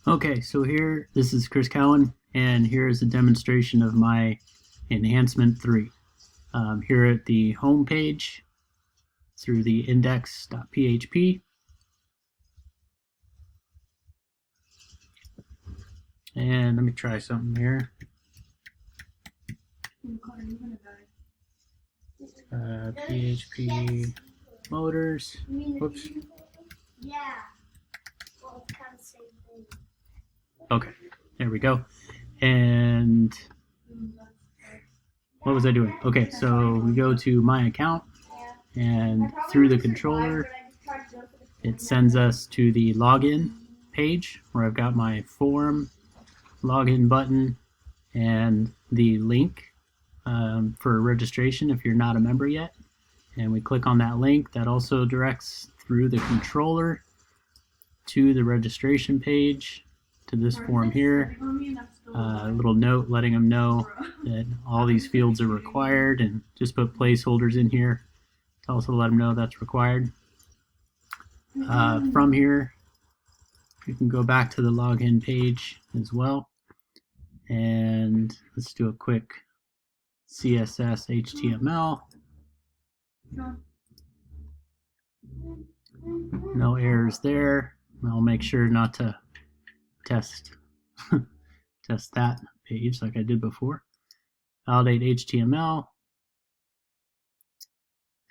Okay, so here, this is Chris Cowan, and here is a demonstration of my Enhancement 3. Here at the home page, through the index.php, and let me try something here. PHP motors. Whoops. Yeah. Well, it's kind of the same thing. Okay, there we go. And what was I doing? Okay, so we go to my account, and through the controller, it sends us to the login page where I've got my form login button and the link for registration if you're not a member yet. And we click on that link. That also directs through the controller to the registration page, to this form here. A little note letting them know that all these fields are required, and just put placeholders in here to also let them know that's required. From here, you can go back to the login page as well, and let's do a quick CSS HTML. No errors there. I'll make sure not to test test that page like I did before. Validate HTML,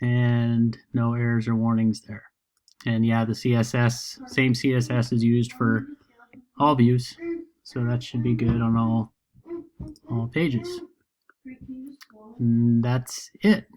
and no errors or warnings there. And yeah, the CSS, same CSS is used for all views, so that should be good on all pages. And that's it.